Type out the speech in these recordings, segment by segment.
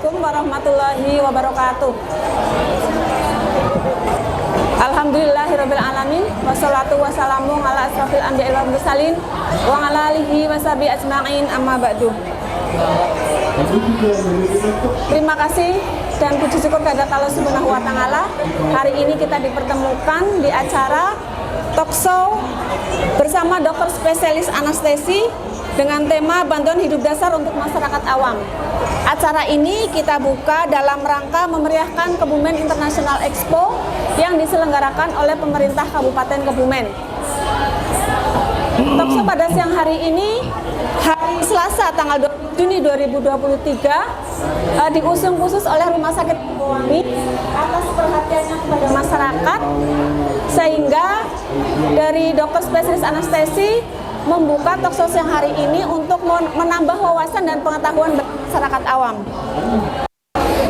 Assalamualaikum warahmatullahi wabarakatuh. Alhamdulillahirabbil alamin wassalatu wassalamu ala asrofil anbiya'i wal mursalin wa ala alihi washabihi ajma'in amma ba'du. Terima kasih dan puji syukur kepada Allah Subhanahu wa taala. Hari ini kita dipertemukan di acara talkshow bersama dokter spesialis anestesi dengan tema bantuan hidup dasar untuk masyarakat awam. Acara ini kita buka dalam rangka memeriahkan Kebumen International Expo yang diselenggarakan oleh pemerintah Kabupaten Kebumen. Talkshow pada siang hari ini, hari Selasa tanggal 20 Juni 2023, diusung khusus oleh Rumah Sakit Bowangi atas perhatiannya kepada masyarakat, sehingga dari dokter spesialis anestesi membuka talkshow siang hari ini untuk menambah wawasan dan pengetahuan masyarakat awam.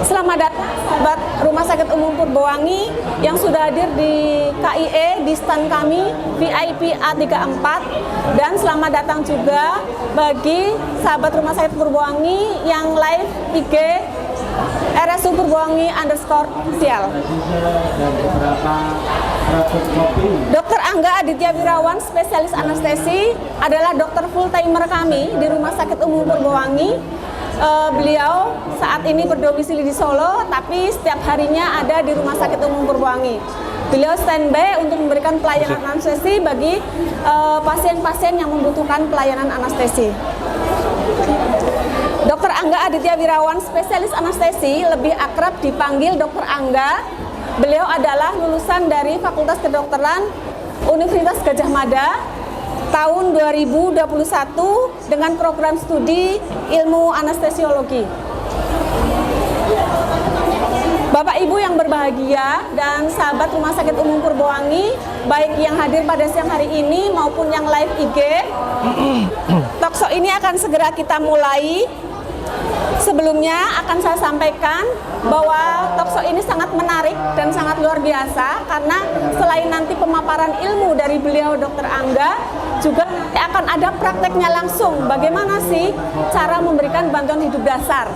Selamat datang sahabat Rumah Sakit Umum Purbowangi yang sudah hadir di KIE di stand kami VIP A34, dan selamat datang juga bagi sahabat Rumah Sakit Purbowangi yang live IG RSU Purbowangi _official. Dr. Angga Aditya Wirawan, spesialis anestesi, adalah dokter full timer kami di Rumah Sakit Umum Purbowangi. Beliau saat ini berdomisili di Solo, tapi setiap harinya ada di Rumah Sakit Umum Purbowangi. Beliau standby untuk memberikan pelayanan anestesi bagi pasien-pasien yang membutuhkan pelayanan anestesi. Dr. Angga Aditya Wirawan, spesialis anestesi, lebih akrab dipanggil Dr. Angga. Beliau adalah lulusan dari Fakultas Kedokteran Universitas Gadjah Mada tahun 2021 dengan program studi ilmu anestesiologi. Bapak Ibu yang berbahagia dan sahabat Rumah Sakit Umum Purbowangi, baik yang hadir pada siang hari ini maupun yang live IG, talkshow ini akan segera kita mulai. Sebelumnya akan saya sampaikan bahwa talkshow ini sangat menarik dan sangat luar biasa, karena selain nanti pemaparan ilmu dari beliau Dr. Angga, juga akan ada prakteknya langsung bagaimana sih cara memberikan bantuan hidup dasar.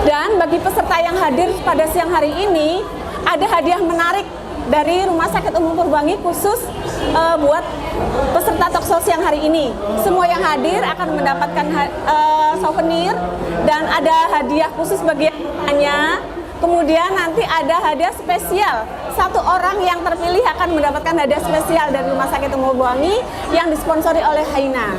Dan bagi peserta yang hadir pada siang hari ini, ada hadiah menarik dari Rumah Sakit Umum Purbowangi khusus buat peserta talkshow siang hari ini. Semua yang hadir akan mendapatkan souvenir dan ada hadiah khusus bagi yang hanya. Kemudian nanti ada hadiah spesial. Satu orang yang terpilih akan mendapatkan hadiah spesial dari Rumah Sakit Umum Purbowangi yang disponsori oleh Haina.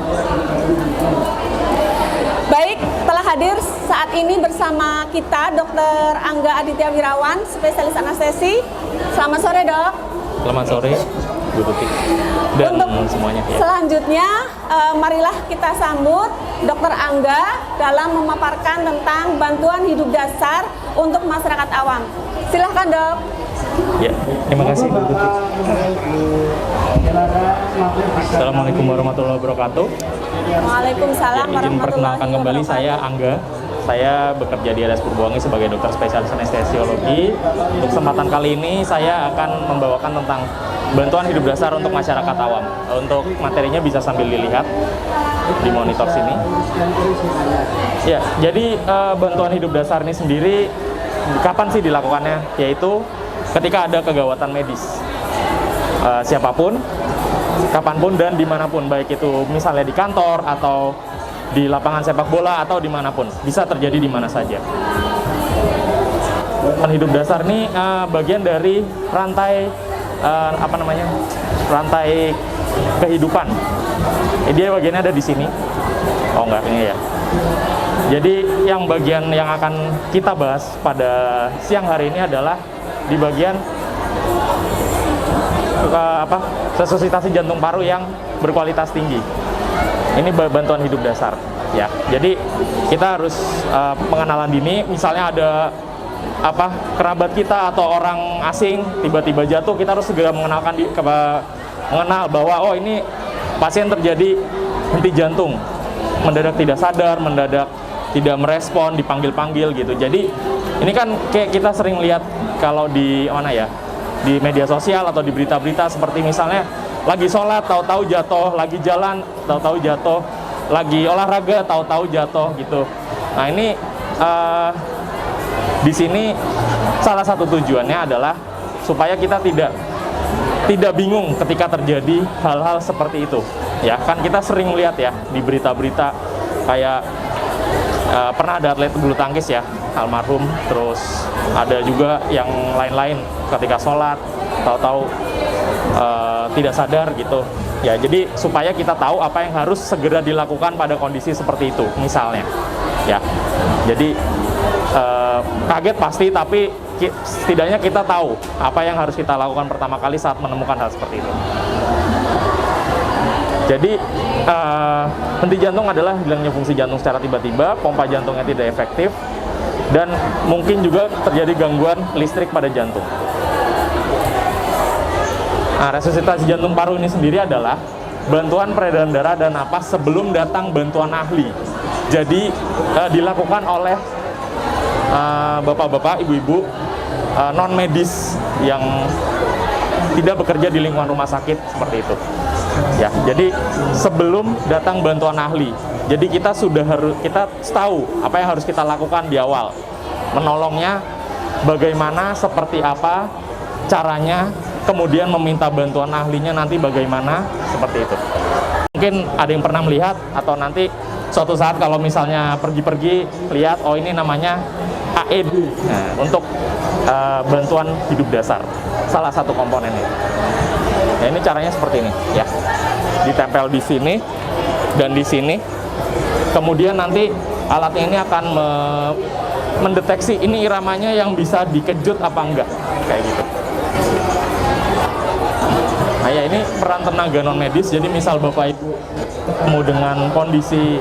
Baik, telah hadir saat ini bersama kita Dr. Angga Aditya Wirawan, spesialis anestesi. Selamat sore, Dok. Selamat sore, Bu Tuti. Dan untuk semuanya. Ya. Selanjutnya, marilah kita sambut Dr. Angga dalam memaparkan tentang bantuan hidup dasar untuk masyarakat awam. Silahkan, Dok. Ya, terima kasih, Bu Tuti. Assalamualaikum warahmatullahi wabarakatuh. Waalaikumsalam ya, izin perkenalkan kembali, saya Angga. Saya bekerja di RS Purbowangi sebagai dokter spesialis anestesiologi. Untuk kesempatan kali ini saya akan membawakan tentang bantuan hidup dasar untuk masyarakat awam. Untuk materinya bisa sambil dilihat di monitor sini. Ya, jadi bantuan hidup dasar ini sendiri kapan sih dilakukannya? Yaitu ketika ada kegawatan medis. Siapapun, kapanpun dan dimanapun, baik itu misalnya di kantor atau di lapangan sepak bola atau dimanapun, bisa terjadi di mana saja. Bantuan hidup dasar ini bagian dari rantai rantai kehidupan. Dia bagiannya ada di sini. Oh enggak, ini ya. Jadi yang bagian yang akan kita bahas pada siang hari ini adalah di bagian resusitasi jantung paru yang berkualitas tinggi. Ini bantuan hidup dasar, ya. Jadi kita harus pengenalan dini. Misalnya ada kerabat kita atau orang asing tiba-tiba jatuh, kita harus segera mengenal bahwa oh ini pasien terjadi henti jantung, mendadak tidak sadar, mendadak tidak merespon, dipanggil-panggil gitu. Jadi ini kan kayak kita sering lihat kalau di di media sosial atau di berita-berita, seperti misalnya lagi sholat tahu-tahu jatuh, lagi jalan tahu-tahu jatuh, lagi olahraga tahu-tahu jatuh gitu. Nah ini di sini salah satu tujuannya adalah supaya kita tidak bingung ketika terjadi hal-hal seperti itu. Ya, kan kita sering lihat ya di berita-berita kayak pernah ada atlet bulu tangkis ya, almarhum, terus ada juga yang lain-lain ketika sholat tahu-tahu tidak sadar gitu ya. Jadi supaya kita tahu apa yang harus segera dilakukan pada kondisi seperti itu misalnya ya. Jadi kaget pasti, tapi setidaknya kita tahu apa yang harus kita lakukan pertama kali saat menemukan hal seperti itu. Jadi henti jantung adalah hilangnya fungsi jantung secara tiba-tiba, pompa jantungnya tidak efektif, dan mungkin juga terjadi gangguan listrik pada jantung. Nah, resusitasi jantung paru ini sendiri adalah bantuan peredaran darah dan napas sebelum datang bantuan ahli. Jadi dilakukan oleh bapak-bapak, ibu-ibu, non medis yang tidak bekerja di lingkungan rumah sakit seperti itu. Ya, jadi sebelum datang bantuan ahli, jadi kita tahu apa yang harus kita lakukan di awal, menolongnya bagaimana, seperti apa caranya, kemudian meminta bantuan ahlinya nanti bagaimana, seperti itu. Mungkin ada yang pernah melihat atau nanti suatu saat kalau misalnya pergi-pergi lihat, oh ini namanya AED, nah, untuk bantuan hidup dasar, salah satu komponennya. Nah, ini caranya seperti ini ya, ditempel di sini dan di sini, kemudian nanti alatnya ini akan mendeteksi ini iramanya yang bisa dikejut apa enggak, kayak gitu. Nah ya, ini peran tenaga non medis. Jadi misal bapak ibu ketemu dengan kondisi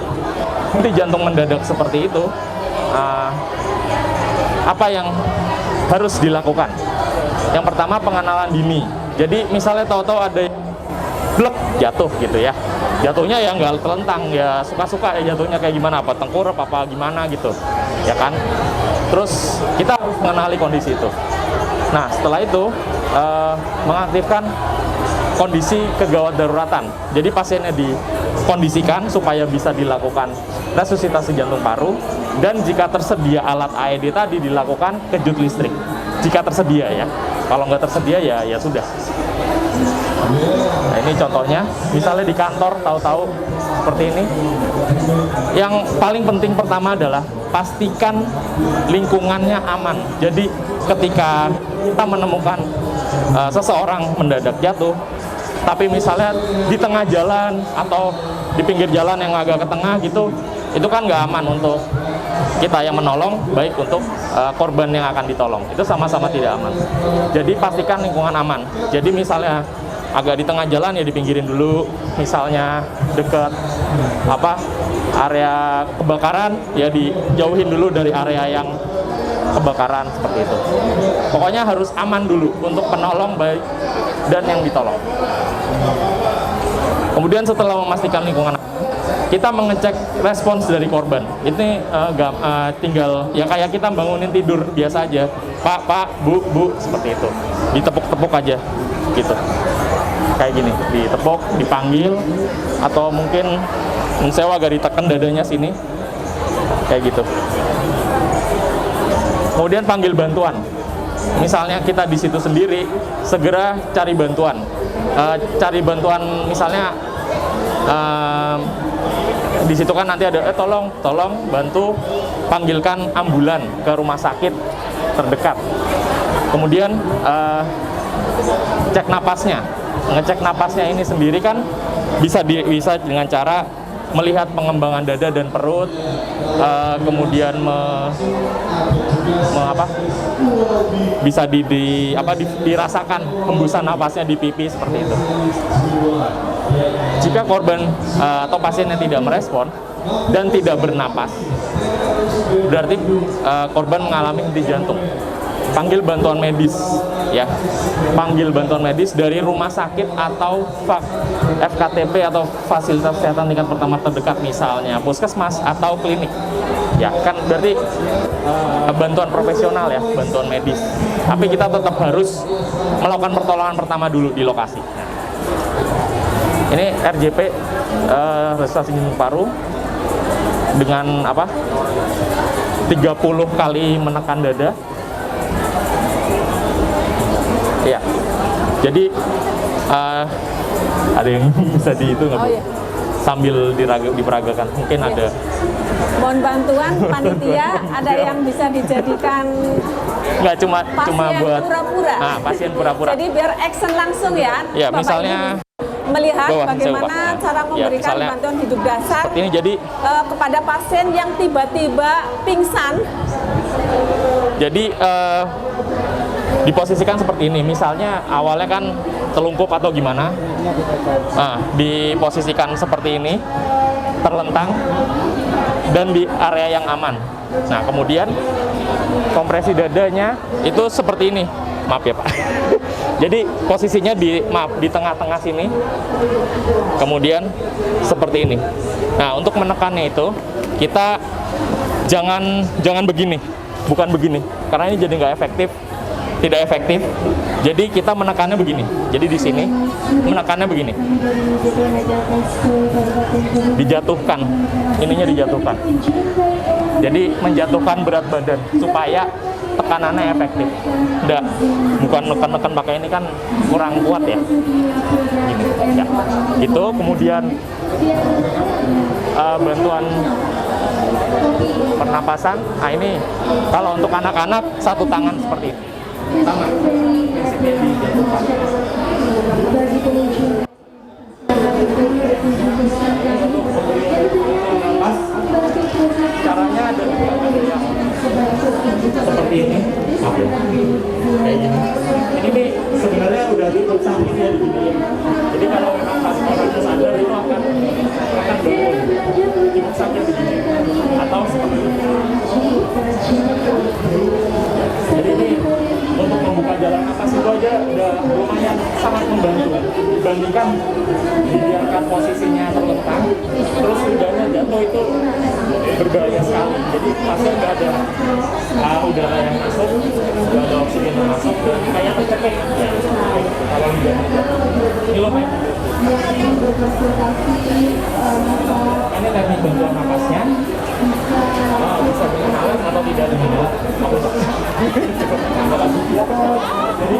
henti jantung mendadak seperti itu, apa yang harus dilakukan? Yang pertama, pengenalan dini. Jadi misalnya tahu-tahu ada blek jatuh gitu ya, jatuhnya ya nggak telentang ya, suka-suka ya jatuhnya kayak gimana, apa tengkurap apa gimana gitu ya kan. Terus kita harus mengenali kondisi itu. Nah setelah itu mengaktifkan kondisi kegawat daruratan. Jadi pasiennya dikondisikan supaya bisa dilakukan resusitasi jantung paru, dan jika tersedia alat AED tadi dilakukan kejut listrik. Jika tersedia ya. Kalau nggak tersedia ya sudah. Nah ini contohnya, misalnya di kantor tahu-tahu seperti ini. Yang paling penting pertama adalah pastikan lingkungannya aman. Jadi ketika kita menemukan seseorang mendadak jatuh, tapi misalnya di tengah jalan atau di pinggir jalan yang agak ke tengah gitu, itu kan nggak aman untuk kita yang menolong, baik untuk korban yang akan ditolong. Itu sama-sama tidak aman. Jadi pastikan lingkungan aman. Jadi misalnya agak di tengah jalan ya dipinggirin dulu. Misalnya dekat area kebakaran ya dijauhin dulu dari area yang kebakaran seperti itu. Pokoknya harus aman dulu untuk penolong baik dan yang ditolong. Kemudian setelah memastikan lingkungan, kita mengecek respons dari korban. Ini tinggal ya kayak kita bangunin tidur biasa aja. Pak, bu, seperti itu. Ditepuk-tepuk aja gitu. Kayak gini, ditepuk, dipanggil, atau mungkin mensewa agak ditekan dadanya sini. Kayak gitu. Kemudian panggil bantuan. Misalnya kita di situ sendiri, segera cari bantuan. Cari bantuan misalnya di situ kan nanti ada tolong bantu panggilkan ambulan ke rumah sakit terdekat. Kemudian cek napasnya. Ngecek napasnya ini sendiri kan bisa dengan cara melihat pengembangan dada dan perut, kemudian bisa dirasakan hembusan napasnya di pipi seperti itu. Jika korban atau pasiennya tidak merespon dan tidak bernapas, berarti korban mengalami henti jantung. Panggil bantuan medis ya. Panggil bantuan medis dari rumah sakit atau FKTP atau fasilitas kesehatan tingkat pertama terdekat, misalnya puskesmas atau klinik. Ya, kan berarti bantuan profesional ya, bantuan medis. Tapi kita tetap harus melakukan pertolongan pertama dulu di lokasi. Ini RJP resusitasi jantung paru dengan 30 kali menekan dada. Ya. Jadi ada yang bisa dihitung nggak, Bu? Oh, iya. Sambil diperagakan. Mungkin ada. Mohon bantuan panitia, ada yang bisa dijadikan Nggak cuma pasien buat pura-pura. pasien pura-pura. Jadi biar action langsung ya. Ya, Bapak misalnya Ibu melihat bawah, bagaimana coba. cara memberikan misalnya bantuan hidup dasar seperti ini. Jadi kepada pasien yang tiba-tiba pingsan. Jadi diposisikan seperti ini. Misalnya awalnya kan telungkup atau gimana. Nah, diposisikan seperti ini, terlentang dan di area yang aman. Nah, kemudian kompresi dadanya itu seperti ini. Maaf ya, Pak. Jadi posisinya di tengah-tengah sini. Kemudian seperti ini. Nah, untuk menekannya itu kita jangan begini. Bukan begini. Karena ini jadi nggak efektif. Tidak efektif. Jadi kita menekannya begini. Jadi di sini menekannya begini. Dijatuhkan. Ininya dijatuhkan. Jadi menjatuhkan berat badan supaya tekanannya efektif. Enggak, bukan neken-neken pakai ini kan kurang kuat ya. Gini, ya. Itu kemudian bantuan pernapasan. Nah, ini kalau untuk anak-anak satu tangan seperti ini. Sama prinsipnya dijatuhkan. Caranya ada yang seperti ini. Oke. Kayak gini. Ini nih sebenarnya udah tutup sakit ya di sini. Jadi kalau memang pas orang sadar itu akan bangun. Cukup sakit begini. Atau seperti ini. Jadi ini untuk membuka jalan nafas itu aja udah lumayan sangat membantu dibandingkan dibiarkan posisinya terlentang terus udahnya jatuh, itu berbahaya sekali. Jadi pasien nggak ada udara yang masuk, nggak ada oksigen yang masuk, dan kayak tercekik ya, kalau tidak ini loh, ini teknik bantuan nafasnya. Bisa dengan atau tidak dengan alat. Jadi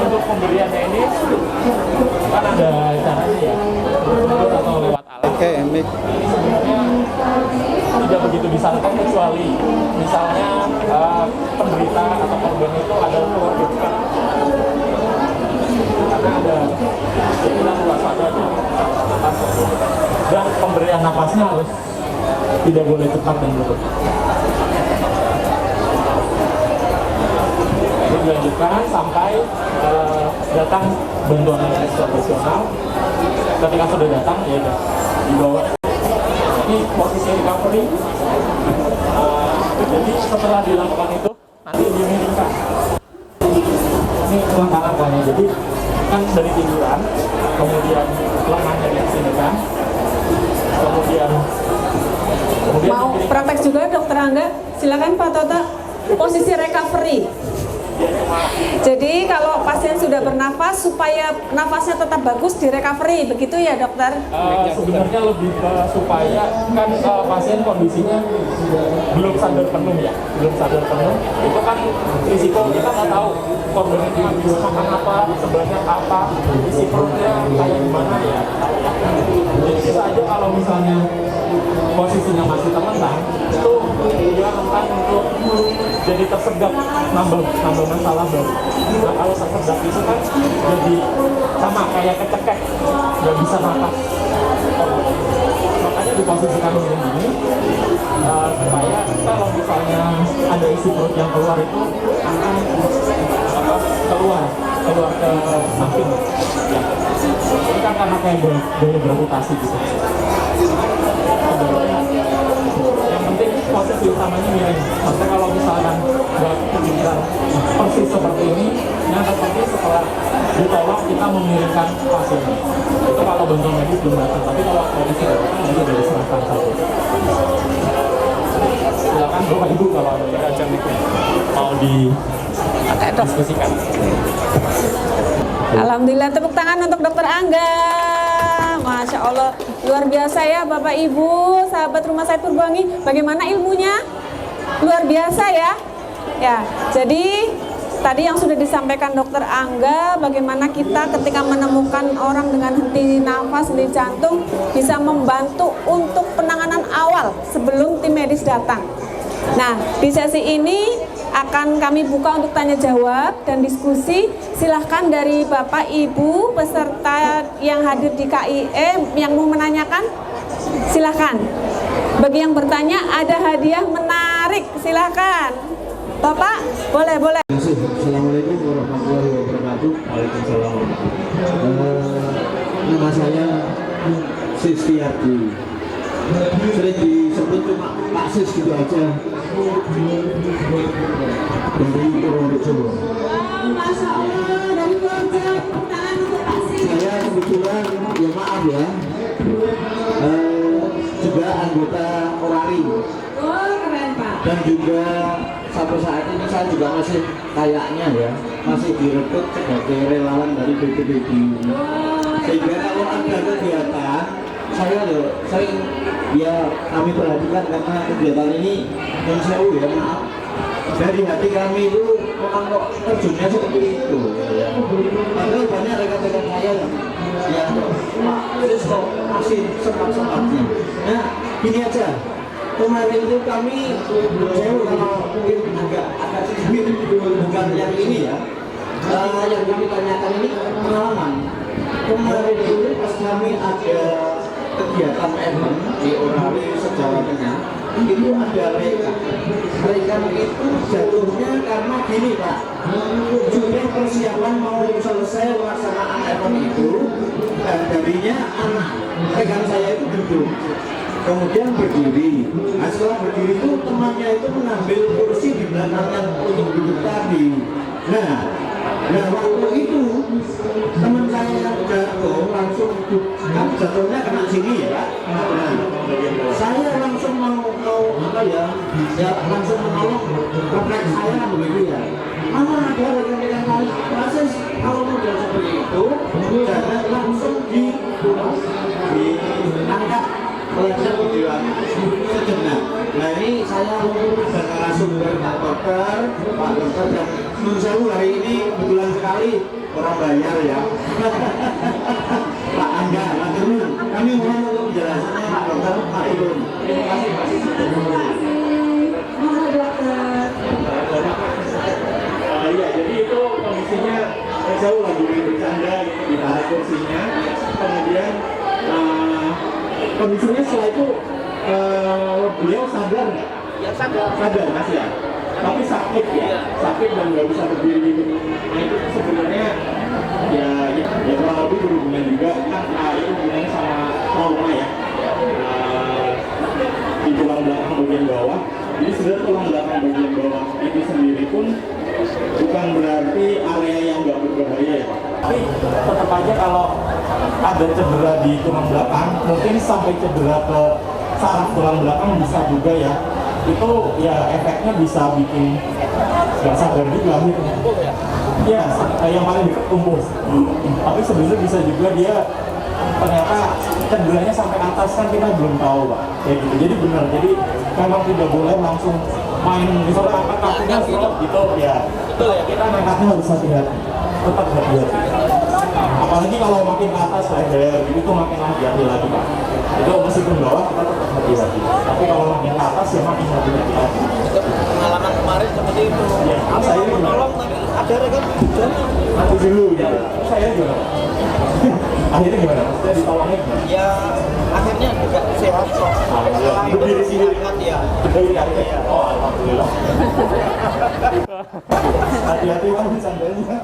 untuk pemberiannya ini kan ada caranya ya, atau lewat alat. Oke, Mik. Sebenarnya tidak begitu disarankan kecuali misalnya penderita atau korban itu ada keluarga dekat. Karena ada kita waspada napas dan pemberian napasnya harus tidak boleh cepat dan berlebihan. Dilanjutkan sampai datang bantuan medis profesional. Ketika sudah datang, ya udah dibawa. Ini posisi recovery. Jadi setelah dilakukan itu, nanti dimiringkan. Ini langkah-langkahnya. Jadi kan dari tiduran, kemudian lengannya disinikan, kemudian Mau praktek juga Dokter Angga? Silakan Pak Toto. Posisi recovery. Jadi kalau pasien sudah bernafas, supaya nafasnya tetap bagus di recovery, begitu ya dokter? Sebenarnya lebih supaya kan pasien kondisinya belum sadar penuh ya, belum sadar penuh. Itu kan risiko kita nggak tahu korbannya bisa makan apa, sebanyak apa, isi perutnya kayak gimana ya. Jadi bisa aja kalau misalnya posisinya masih terlentang, itu dia rentan untuk jadi tersedak, nambah masalah baru. Nah kalau tersedak itu kan jadi sama kayak kecekek, nggak bisa nafas. Makanya diposisikan begini supaya kalau misalnya ada isi perut yang keluar itu akan keluar ke samping. Ya. Ini kan karena kayak gaya gravitasi gitu. Yang penting posisi utamanya miring. Maksudnya kalau misalkan nggak kepikiran persis seperti ini, yang terpenting setelah ditolak kita memiringkan pasien. Itu kalau bantuan medis belum datang. Tapi kalau kondisi datang, nanti dari serahkan saja. Silakan Bapak Ibu kalau ada yang mau didiskusikan. Alhamdulillah, tepuk tangan untuk Dokter Angga. Masya Allah, luar biasa ya Bapak Ibu, sahabat Rumah Sakit Purbawangi. Bagaimana ilmunya? Luar biasa ya. Ya, jadi tadi yang sudah disampaikan Dokter Angga, bagaimana kita ketika menemukan orang dengan henti nafas, henti jantung, bisa membantu untuk penanganan awal sebelum tim medis datang. Nah, di sesi ini akan kami buka untuk tanya jawab dan diskusi. Silahkan dari Bapak Ibu peserta yang hadir di KIE yang mau menanyakan, silahkan. Bagi yang bertanya ada hadiah menarik, silahkan. Bapak, boleh. Assalamualaikum warahmatullahi wabarakatuh. Waalaikumsalam. Nama saya Sistiardi. Sering disebut cuma Pak Sis gitu aja. Dari Purworejo. Masya Allah, dari keluarga tangan untuk Pak Sis. Saya kebetulan, ya maaf ya, juga anggota Orari. Oh, keren Pak. Dan juga sampai saat ini saya juga masih kayaknya ya, masih direkrut sebagai relawan dari BPBD. Sehingga kalau ada kegiatan, saya sering ya kami perhatikan karena kegiatan ini yang saya ya maaf, dari hati kami itu memang kok terjunnya seperti itu ya. Padahal banyak rekan-rekan saya yang terus kok masih sempat-sempatnya. Nah gini aja, kemarin itu kami saya kalau mungkin agak sedikit bukan yang ini ya, yang kami tanyakan ini pengalaman. Kemarin itu pas kami ada kegiatan event di Orari Sejawa Tengah, itu ada rekan itu jatuhnya karena gini Pak, sudah persiapan mau selesai pelaksanaan event itu, dan darinya anak rekan saya itu duduk, kemudian berdiri. Nah setelah berdiri itu temannya itu mengambil kursi di belakangnya untuk duduk tadi. Nah waktu itu teman saya yang jatuh langsung kan jatuhnya kena sini ya. Nah saya langsung mau apa ya langsung menolong refleks saya begitu ya. Mana ada rekan-rekan lain proses kalau model seperti itu jangan langsung diangkat olehnya tujuan sejenak. Nah ini saya ada narasumber Pak Dokter dan menurut saya hari ini kebetulan sekali orang banyak ya. Pak Angga, Pak Turun, kami mohon untuk penjelasannya Pak Dokter, Pak Turun. Terima kasih Pak. Iya, jadi itu kondisinya saya lagi bercanda gitu, ditarik kursinya, kemudian kondisinya setelah itu beliau sadar nggak? Ya sadar mas ya, tapi sakit ya, sakit dan nggak bisa berdiri gitu. Nah itu sebenarnya ya kurang lebih berhubungan juga kan itu hubungannya sama trauma ya, di tulang belakang bagian bawah. Jadi sebenarnya tulang belakang bagian bawah itu sendiri pun bukan berarti area yang nggak berbahaya ya Pak. Tapi tetap aja kalau ada cedera di tulang belakang, mungkin sampai cedera ke saraf tulang belakang bisa juga ya. Itu ya efeknya bisa bikin nggak sadar juga akhirnya. Ya, yang paling dekat tumbus. Tapi sebenarnya bisa juga dia ternyata cederanya sampai atas kan kita belum tahu Pak. Kayak gitu. Jadi benar. Jadi memang tidak boleh langsung main misalnya angkat kakinya gitu ya. Betul ya. Kita angkatnya harus hati-hati. Tetap hati-hati. Apalagi kalau makin ke atas leher gitu makin hati-hati lagi Pak. Itu meskipun bawah kita tetap hati-hati. Tapi kalau makin ke atas ya makin hati-hati lagi. Pengalaman kemarin seperti itu. Ya, saya tolong tapi ada rekan mati dulu gitu. Saya gimana? Akhirnya gimana? Maksudnya ditolongnya gimana? ya akhirnya juga sehat kok. Alhamdulillah. Berdiri sini. Ya. Berdiri akhirnya. Oh alhamdulillah. Hati-hati Bang, sandalnya.